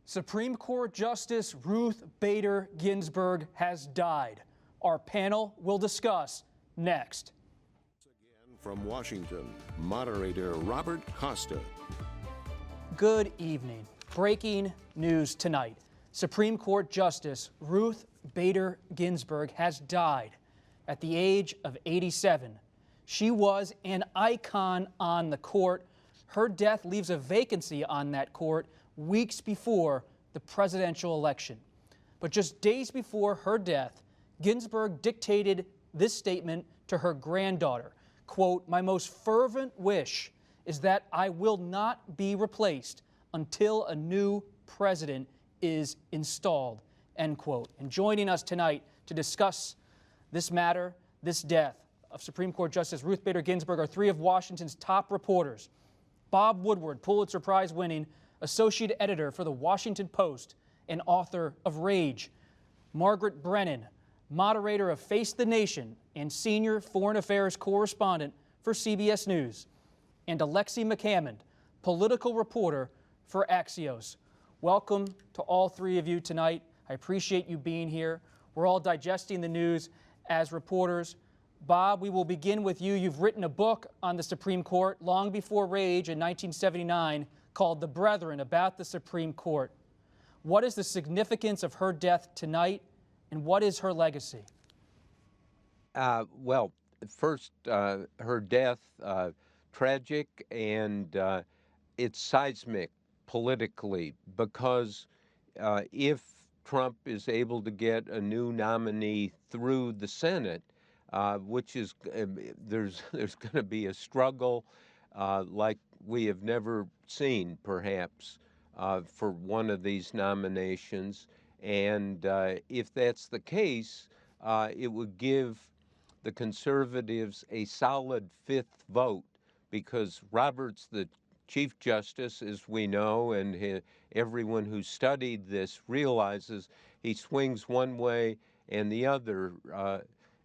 Supreme Court Justice Ruth Bader Ginsburg has died. Our panel will discuss next. Again from Washington, moderator Robert Costa. Good evening. Breaking news tonight. Supreme Court Justice Ruth Bader Ginsburg has died at the age of 87. She was an icon on the court. Her death leaves a vacancy on that court weeks before the presidential election. But just days before her death, Ginsburg dictated this statement to her granddaughter, quote, "My most fervent wish is that I will not be replaced until a new president is installed," end quote. And joining us tonight to discuss this matter, this death of Supreme Court Justice Ruth Bader Ginsburg, are three of Washington's top reporters. Bob Woodward, Pulitzer Prize-winning associate editor for the Washington Post and author of Rage. Margaret Brennan, moderator of Face the Nation and senior foreign affairs correspondent for CBS News. And Alexi McCammond, political reporter for Axios. Welcome to all three of you tonight. I appreciate you being here. We're all digesting the news as reporters. Bob, we will begin with you. You've written a book on the Supreme Court long before Rage in 1979 called The Brethren, about the Supreme Court. What is the significance of her death tonight, and what is her legacy? Well, first, her death, tragic, and it's seismic politically, because if Trump is able to get a new nominee through the Senate, which is, there's going to be a struggle like we have never seen, perhaps, for one of these nominations. And if that's the case, it would give the conservatives a solid fifth vote, because Roberts, the Chief Justice, as we know, and everyone who studied this realizes, he swings one way and the other.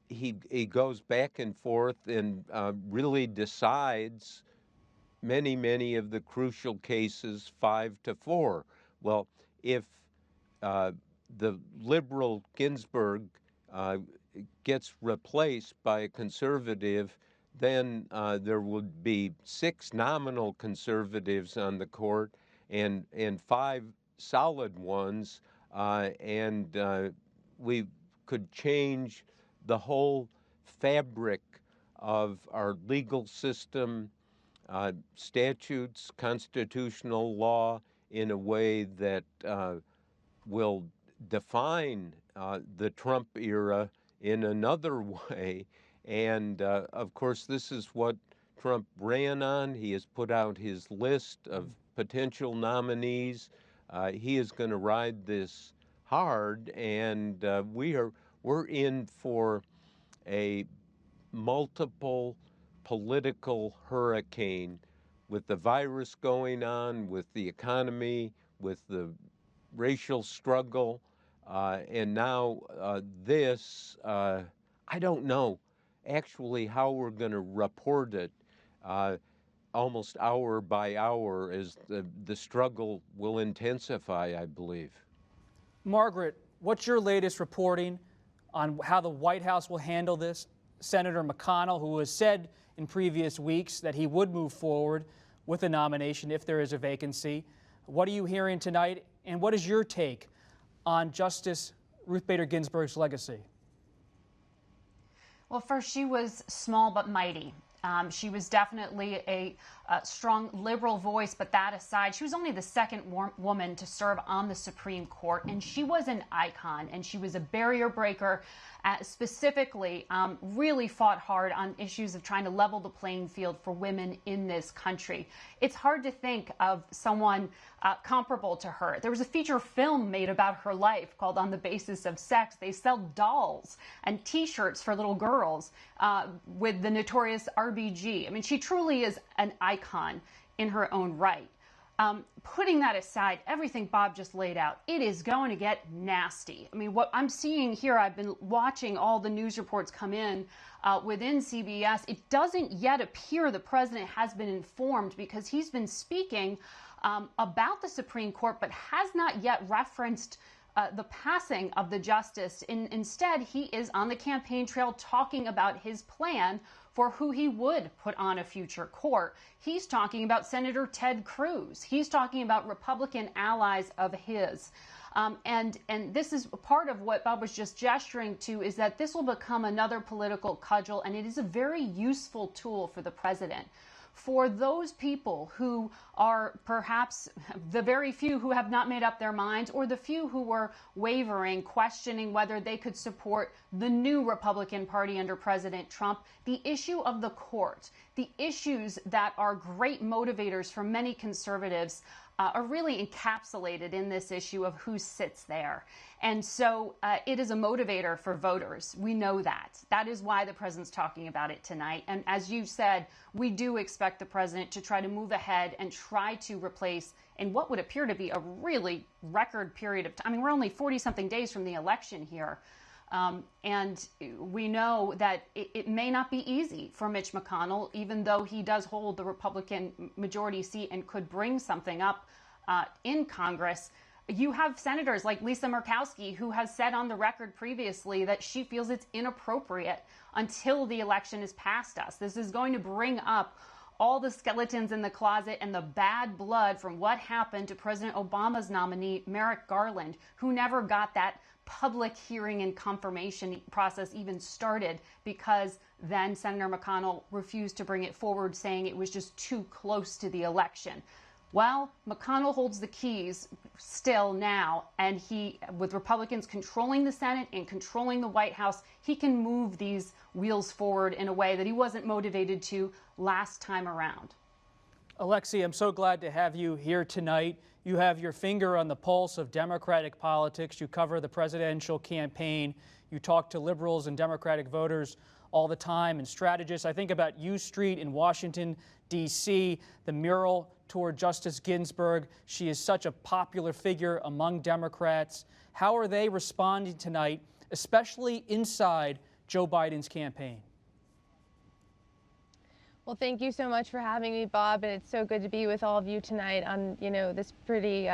He goes back and forth and really decides many of the crucial cases 5-4. Well, if the liberal Ginsburg gets replaced by a conservative, then there would be 6 nominal conservatives on the court and 5 solid ones, and we could change the whole fabric of our legal system, statutes, constitutional law, in a way that will define the Trump era in another way. And of course, this is what Trump ran on. He has put out his list of potential nominees. He is going to ride this hard, and we're in for a multiple political hurricane, with the virus going on, with the economy, with the racial struggle, and now this. I don't know actually how we're going to report it almost hour by hour, as the struggle will intensify, I believe. Margaret, what's your latest reporting on how the White House will handle this? Senator McConnell, who has said in previous weeks that he would move forward with a nomination if there is a vacancy. What are you hearing tonight, and what is your take on Justice Ruth Bader Ginsburg's legacy? Well, first, she was small but mighty. She was definitely a strong liberal voice, but that aside, she was only the second woman to serve on the Supreme Court, and she was an icon, and she was a barrier breaker, specifically really fought hard on issues of trying to level the playing field for women in this country. It's hard to think of someone comparable to her. There was a feature film made about her life called On the Basis of Sex. They sell dolls and T-shirts for little girls with the notorious RBG. I mean, she truly is an icon in her own right. Putting that aside, everything Bob just laid out, it is going to get nasty. I mean, what I'm seeing here, I've been watching all the news reports come in within CBS. It doesn't yet appear the president has been informed, because he's been speaking about the Supreme Court, but has not yet referenced the passing of the justice. Instead, he is on the campaign trail talking about his plan for who he would put on a future court. He's talking about Senator Ted Cruz. He's talking about Republican allies of his. And this is part of what Bob was just gesturing to, is that this will become another political cudgel, and it is a very useful tool for the president. For those people who are perhaps the very few who have not made up their minds, or the few who were wavering, questioning whether they could support the new Republican Party under President Trump, the issue of the court, the issues that are great motivators for many conservatives are really encapsulated in this issue of who sits there. And so it is a motivator for voters. We know that. That is why the president's talking about it tonight. And as you said, we do expect the president to try to move ahead and try to replace, in what would appear to be a really record period of time. I mean, we're only 40-something days from the election here. And we know that it may not be easy for Mitch McConnell, even though he does hold the Republican majority seat and could bring something up in Congress. You have senators like Lisa Murkowski, who has said on the record previously that she feels it's inappropriate until the election is past us. This is going to bring up all the skeletons in the closet and the bad blood from what happened to President Obama's nominee, Merrick Garland, who never got that public hearing and confirmation process even started, because then Senator McConnell refused to bring it forward, saying it was just too close to the election. Well, McConnell holds the keys still now, and he, with Republicans controlling the Senate and controlling the White House, he can move these wheels forward in a way that he wasn't motivated to last time around. Alexi, I'm so glad to have you here tonight. You have your finger on the pulse of Democratic politics. You cover the presidential campaign. You talk to liberals and Democratic voters all the time, and strategists. I think about U Street in Washington, D.C., the mural toward Justice Ginsburg. She is such a popular figure among Democrats. How are they responding tonight, especially inside Joe Biden's campaign? Well, thank you so much for having me, Bob, and it's so good to be with all of you tonight on, this pretty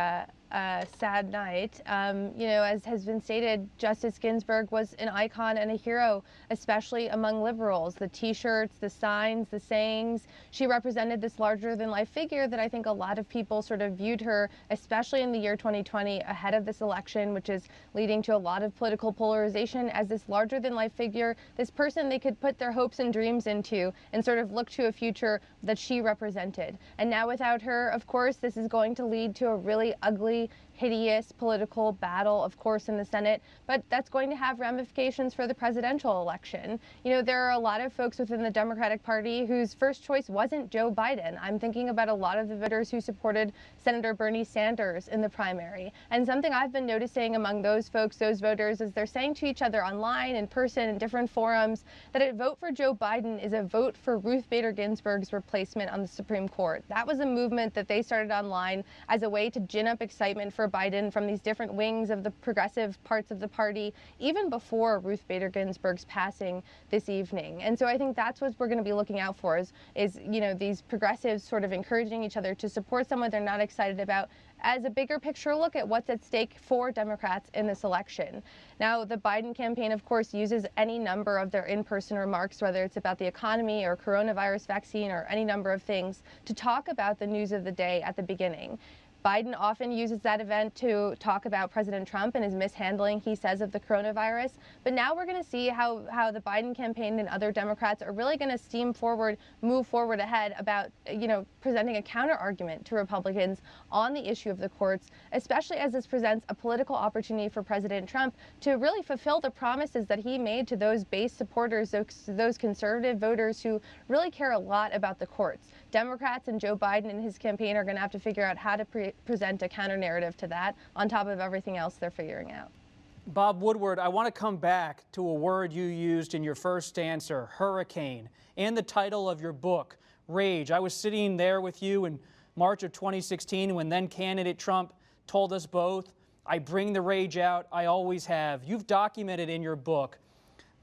sad night. As has been stated, Justice Ginsburg was an icon and a hero, especially among liberals. The T-shirts, the signs, the sayings. She represented this larger-than-life figure that I think a lot of people sort of viewed her, especially in the year 2020, ahead of this election, which is leading to a lot of political polarization, as this larger-than-life figure, this person they could put their hopes and dreams into and sort of look to a future that she represented. And now without her, of course, this is going to lead to a really ugly, hideous political battle, of course, in the Senate, but that's going to have ramifications for the presidential election. There are a lot of folks within the Democratic Party whose first choice wasn't Joe Biden. I'm thinking about a lot of the voters who supported Senator Bernie Sanders in the primary. And something I've been noticing among those folks, those voters, is they're saying to each other online, in person, in different forums, that a vote for Joe Biden is a vote for Ruth Bader Ginsburg's replacement on the Supreme Court. That was a movement that they started online as a way to gin up excitement for Biden from these different wings of the progressive parts of the party, even before Ruth Bader Ginsburg's passing this evening. And so I think that's what we're going to be looking out for is these progressives sort of encouraging each other to support someone they're not excited about, as a bigger picture look at what's at stake for Democrats in this election. Now, the Biden campaign, of course, uses any number of their in-person remarks, whether it's about the economy or coronavirus vaccine or any number of things, to talk about the news of the day at the beginning. Biden often uses that event to talk about President Trump and his mishandling, he says, of the coronavirus. But now we're going to see how the Biden campaign and other Democrats are really going to move forward ahead about, presenting a counter argument to Republicans on the issue of the courts, especially as this presents a political opportunity for President Trump to really fulfill the promises that he made to those base supporters, those conservative voters who really care a lot about the courts. Democrats and Joe Biden and his campaign are going to have to figure out how to present a counter narrative to that on top of everything else they're figuring out. Bob Woodward, I want to come back to a word you used in your first answer, hurricane, and the title of your book, Rage. I was sitting there with you in March of 2016 when then candidate Trump told us both, I bring the rage out, I always have. You've documented in your book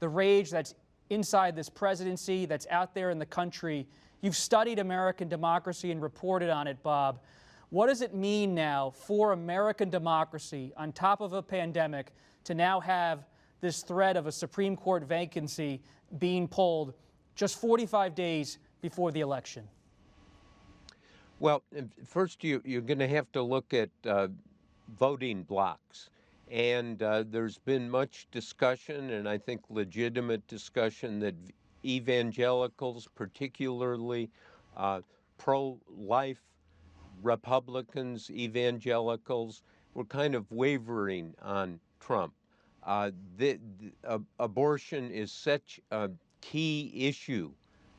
the rage that's inside this presidency, that's out there in the country. You've studied American democracy and reported on it, Bob. What does it mean now for American democracy, on top of a pandemic, to now have this threat of a Supreme Court vacancy being pulled just 45 days before the election? Well, first you're going to have to look at voting blocks. And there's been much discussion, and I think legitimate discussion, that evangelicals, particularly pro-life Republicans, evangelicals, were kind of wavering on Trump. Abortion is such a key issue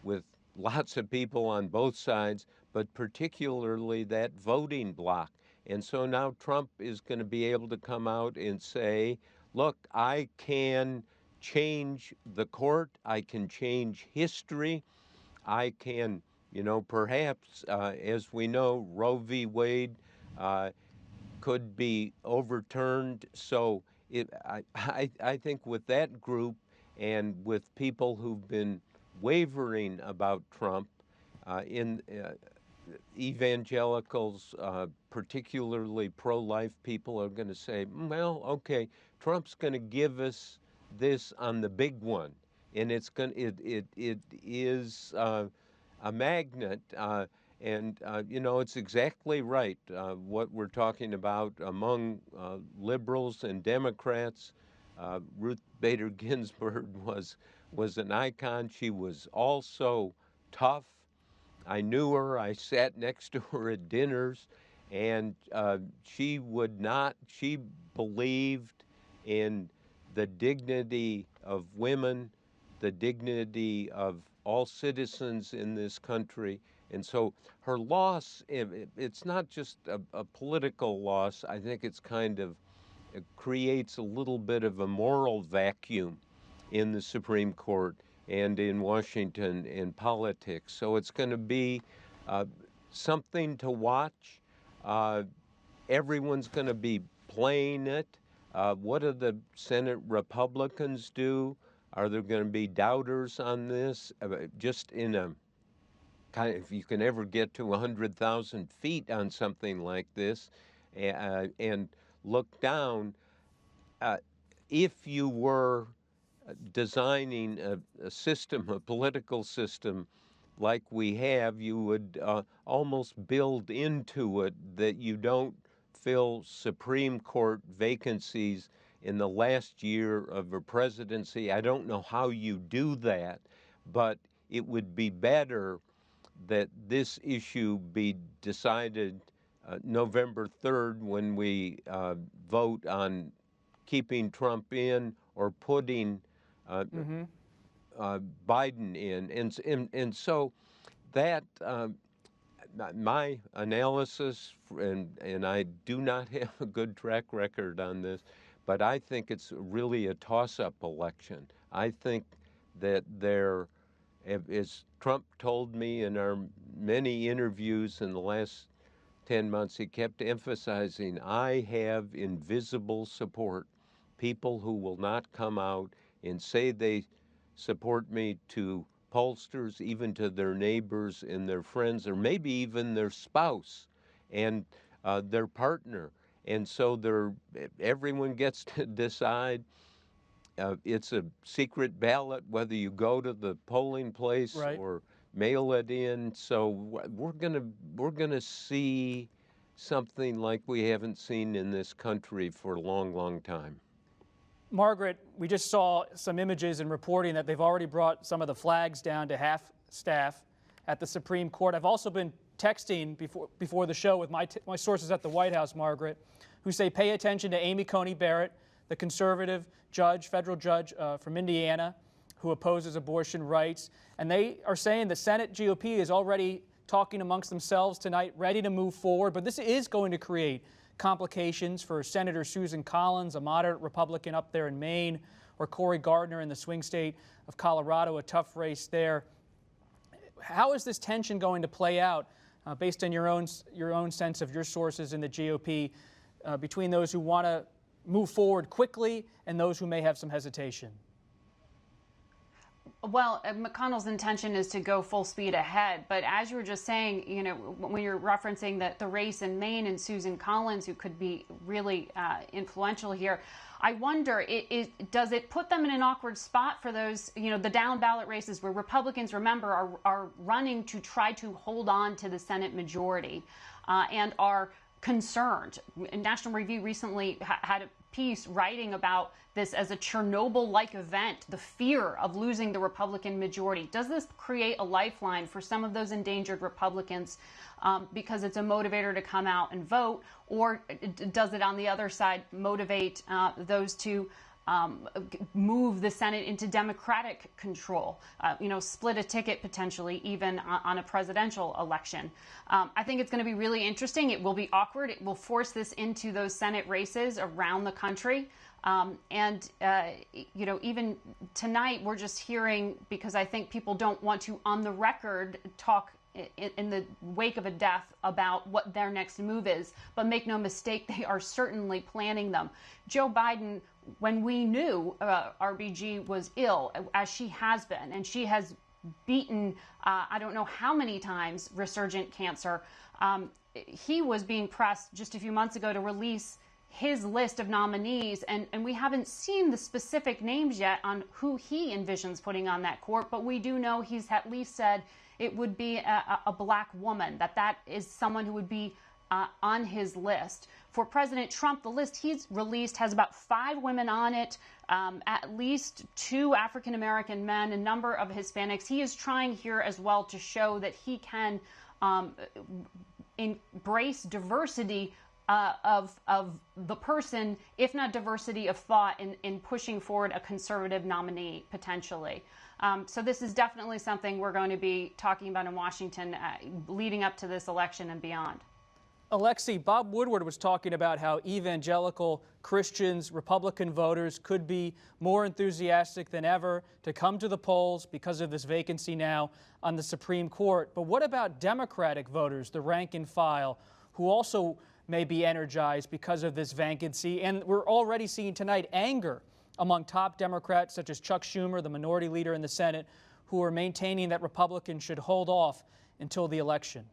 with lots of people on both sides, but particularly that voting bloc. And so now Trump is going to be able to come out and say, look, I can change the court, I can change history, I can, perhaps, as we know, Roe v. Wade could be overturned. So I think with that group and with people who've been wavering about Trump, evangelicals, particularly pro-life people, are going to say, well, okay, Trump's going to give us this on the big one, and it is a magnet, and it's exactly right what we're talking about among liberals and Democrats. Ruth Bader Ginsburg was an icon. She was also tough. I knew her. I sat next to her at dinners, and she believed in the dignity of women, the dignity of all citizens in this country. And so her loss, it's not just a political loss. I think it creates a little bit of a moral vacuum in the Supreme Court and in Washington in politics. So it's going to be something to watch. Everyone's going to be playing it. What do the Senate Republicans do? Are there going to be doubters on this? Just in a kind of, if you can ever get to 100,000 feet on something like this and look down, if you were designing a system, a political system like we have, you would almost build into it that you don't fill Supreme Court vacancies in the last year of a presidency. I don't know how you do that, but it would be better that this issue be decided November 3rd when we vote on keeping Trump in or putting Biden in. And so that, my analysis, and I do not have a good track record on this, but I think it's really a toss-up election. I think that as Trump told me in our many interviews in the last 10 months, he kept emphasizing, I have invisible support, people who will not come out and say they support me to pollsters, even to their neighbors and their friends, or maybe even their spouse and their partner. And so everyone gets to decide. It's a secret ballot, whether you go to the polling place or mail it in. So we're gonna see something like we haven't seen in this country for a long, long time. Margaret, we just saw some images and reporting that they've already brought some of the flags down to half staff at the Supreme Court. I've also been texting before the show with my sources at the White House, Margaret, who say pay attention to Amy Coney Barrett, the conservative judge, federal judge from Indiana, who opposes abortion rights. And they are saying the Senate GOP is already talking amongst themselves tonight, ready to move forward. But this is going to create complications for Senator Susan Collins, a moderate Republican up there in Maine, or Cory Gardner in the swing state of Colorado, a tough race there. How is this tension going to play out based on your own sense of your sources in the GOP between those who want to move forward quickly and those who may have some hesitation? Well, McConnell's intention is to go full speed ahead. But as you were just saying, you know, when you're referencing the race in Maine and Susan Collins, who could be really influential here, I wonder, does it put them in an awkward spot for those, you know, the down ballot races where Republicans, remember, are running to try to hold on to the Senate majority and are concerned? National Review recently had a piece writing about this as a Chernobyl-like event, the fear of losing the Republican majority. Does this create a lifeline for some of those endangered Republicans because it's a motivator to come out and vote, or does it on the other side motivate those to move the Senate into Democratic control, you know, split a ticket potentially even on a presidential election? I think it's going to be really interesting. It will be awkward. It will force this into those Senate races around the country. You know, even tonight we're just hearing, because I think people don't want to, on the record, talk in the wake of a death about what their next move is. But make no mistake, they are certainly planning them. Joe Biden, when we knew RBG was ill, as she has been, and she has beaten, I don't know how many times, resurgent cancer, he was being pressed just a few months ago to release his list of nominees, and we haven't seen the specific names yet on who he envisions putting on that court, but we do know he's at least said it would be a black woman, that is someone who would be on his list. For President Trump, the list he's released has about 5 women on it, at least 2 African-American men, a number of Hispanics. He is trying here as well to show that he can embrace diversity of the person, if not diversity of thought, in pushing forward a conservative nominee potentially. So this is definitely something we're going to be talking about in Washington leading up to this election and beyond. Alexi, Bob Woodward was talking about how evangelical Christians, Republican voters could be more enthusiastic than ever to come to the polls because of this vacancy now on the Supreme Court. But what about Democratic voters, the rank and file, who also may be energized because of this vacancy? And we're already seeing tonight anger among top Democrats such as Chuck Schumer, the minority leader in the Senate, who are maintaining that Republicans should hold off until the election.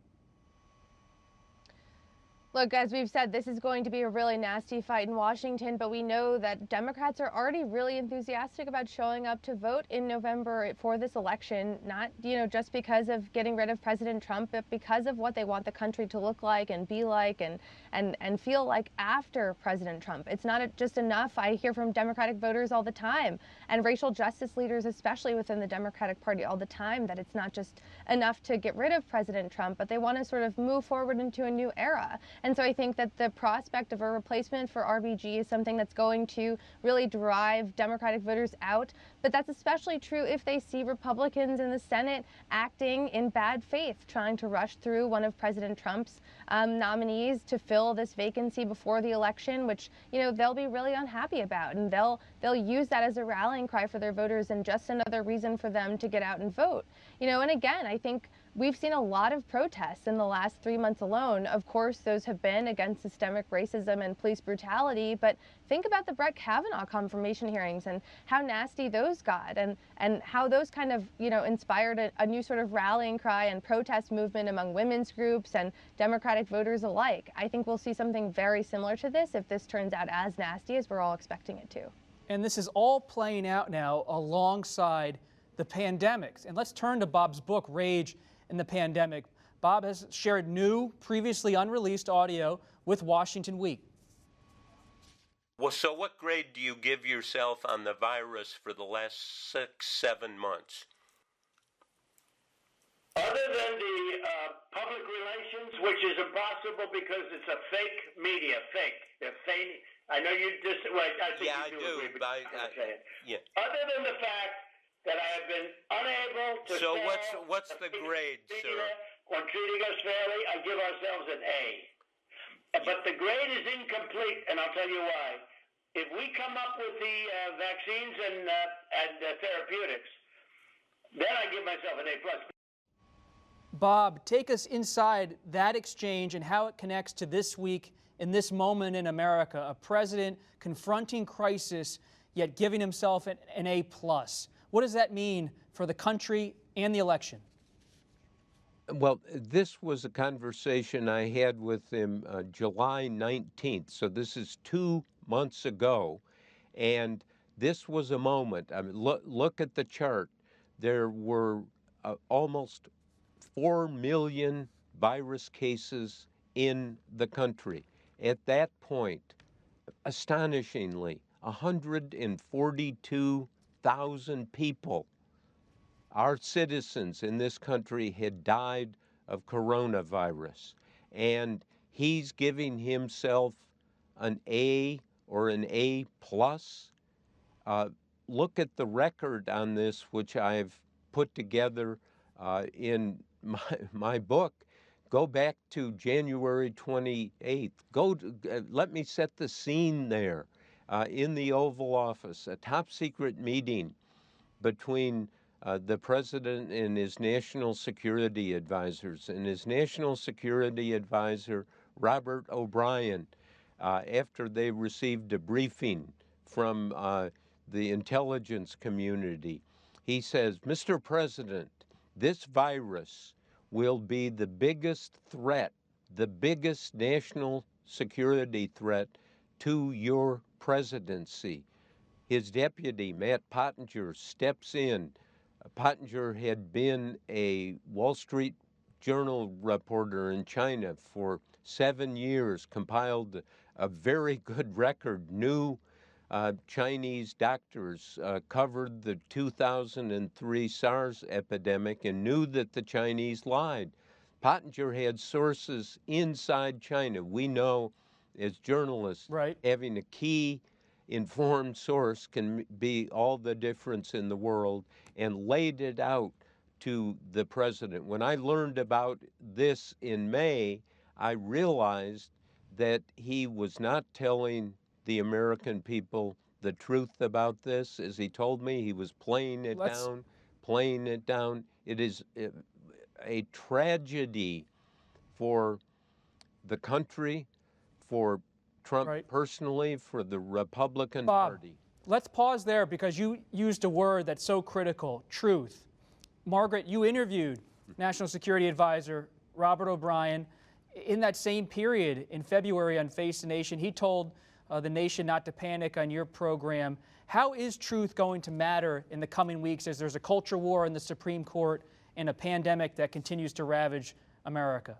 Look, as we've said, this is going to be a really nasty fight in Washington, but we know that Democrats are already really enthusiastic about showing up to vote in November for this election, not, you know, just because of getting rid of President Trump, but because of what they want the country to look like and be like and feel like after President Trump. It's not just enough. I hear from Democratic voters all the time, and racial justice leaders, especially within the Democratic Party, all the time, that it's not just enough to get rid of President Trump, but they want to sort of move forward into a new era. And so I think that the prospect of a replacement for RBG is something that's going to really drive Democratic voters out. But that's especially true if they see Republicans in the Senate acting in bad faith, trying to rush through one of President Trump's nominees to fill this vacancy before the election, which, you know, they'll be really unhappy about. And they'll use that as a rallying cry for their voters and just another reason for them to get out and vote. You know, and again, I think we've seen a lot of protests in the last 3 months alone. Of course, those have been against systemic racism and police brutality, but think about the Brett Kavanaugh confirmation hearings and how nasty those got, and how those kind of, you know, inspired a new sort of rallying cry and protest movement among women's groups and Democratic voters alike. I think we'll see something very similar to this if this turns out as nasty as we're all expecting it to. And this is all playing out now alongside the pandemics. And let's turn to Bob's book, Rage in the Pandemic. Bob has shared new, previously unreleased audio with Washington Week. Well, so what grade do you give yourself on the virus for the last 6-7 months? Other than the public relations, which is impossible because it's a fake media, fake. They're fake. I know you just. Well, I think yeah, you do agree, but I'm saying. Yeah. Other than the fact that I have been unable to. So what's the grade, sir? On treating us fairly, I give ourselves an A. But the grade is incomplete, and I'll tell you why. If we come up with the vaccines and therapeutics, then I give myself an A+. Bob, take us inside that exchange and how it connects to this week in this moment in America, a president confronting crisis, yet giving himself an A+. What does that mean for the country and the election? Well, this was a conversation I had with him July 19th, so this is 2 months ago, and this was a moment. I mean, look at the chart. There were almost 4 million virus cases in the country. At that point, astonishingly, 142,000 people, our citizens in this country, had died of coronavirus. And he's giving himself an A or an A plus. Look at the record on this, which I've put together in my book. Go back to January 28th. Let me set the scene there. In the Oval Office, a top secret meeting between the president and his national security advisors, and his national security advisor, Robert O'Brien, after they received a briefing from the intelligence community. He says, Mr. President, this virus will be the biggest threat, the biggest national security threat to your presidency. His deputy, Matt Pottinger, steps in. Pottinger had been a Wall Street Journal reporter in China for 7 years, compiled a very good record, knew Chinese doctors, covered the 2003 SARS epidemic, and knew that the Chinese lied. Pottinger had sources inside China. We know as journalists, Right. having a key informed source can be all the difference in the world, and laid it out to the president. When I learned about this in May, I realized that he was not telling the American people the truth about this. As he told me, he was playing it down. It is a tragedy for the country, for Trump personally, for the Republican Party. Let's pause there because you used a word that's so critical, truth. Margaret, you interviewed National Security Advisor Robert O'Brien in that same period in February on Face the Nation. He told the nation not to panic on your program. How is truth going to matter in the coming weeks as there's a culture war in the Supreme Court and a pandemic that continues to ravage America?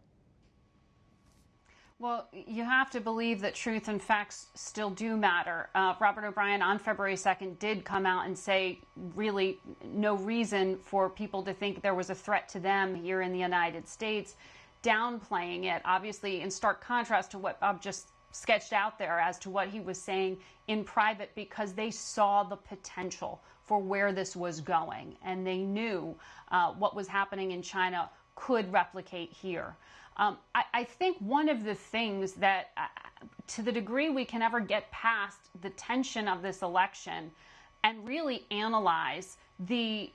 Well, you have to believe that truth and facts still do matter. Robert O'Brien on February 2nd did come out and say really no reason for people to think there was a threat to them here in the United States, downplaying it, obviously in stark contrast to what Bob just sketched out there as to what he was saying in private, because they saw the potential for where this was going, and they knew what was happening in China could replicate here. I think one of the things that, to the degree we can ever get past the tension of this election and really analyze the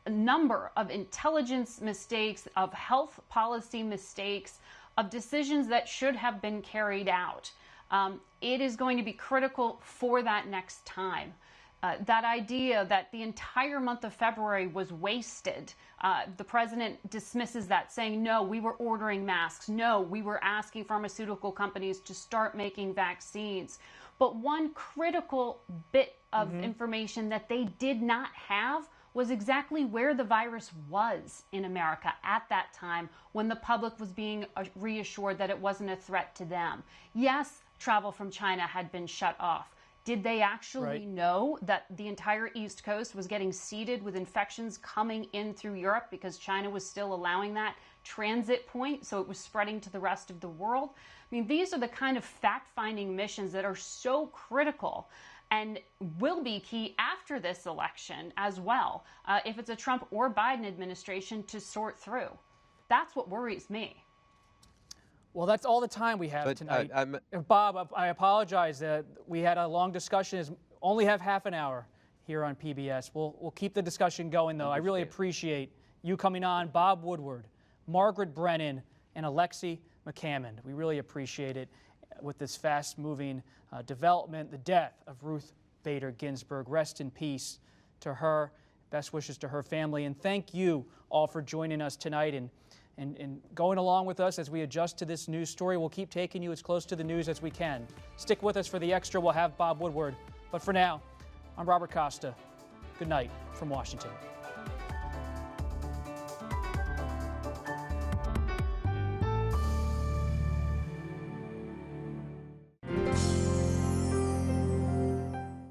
number of intelligence mistakes, of health policy mistakes, of decisions that should have been carried out, it is going to be critical for that next time. That idea that the entire month of February was wasted, the president dismisses that, saying, no, we were ordering masks. No, we were asking pharmaceutical companies to start making vaccines. But one critical bit of information that they did not have was exactly where the virus was in America at that time, when the public was being reassured that it wasn't a threat to them. Yes, travel from China had been shut off. Did they actually know that the entire East Coast was getting seeded with infections coming in through Europe because China was still allowing that transit point, so it was spreading to the rest of the world? I mean, these are the kind of fact-finding missions that are so critical and will be key after this election as well, if it's a Trump or Biden administration, to sort through. That's what worries me. Well, that's all the time we have tonight. Bob, I apologize that we had a long discussion. Only have half an hour here on PBS. We'll keep the discussion going, though. I really appreciate you coming on, Bob Woodward, Margaret Brennan, and Alexi McCammond. We really appreciate it with this fast-moving development, the death of Ruth Bader Ginsburg. Rest in peace to her. Best wishes to her family. And thank you all for joining us tonight and going along with us as we adjust to this news story. We'll keep taking you as close to the news as we can. Stick with us for the extra. We'll have Bob Woodward. But for now, I'm Robert Costa. Good night from Washington.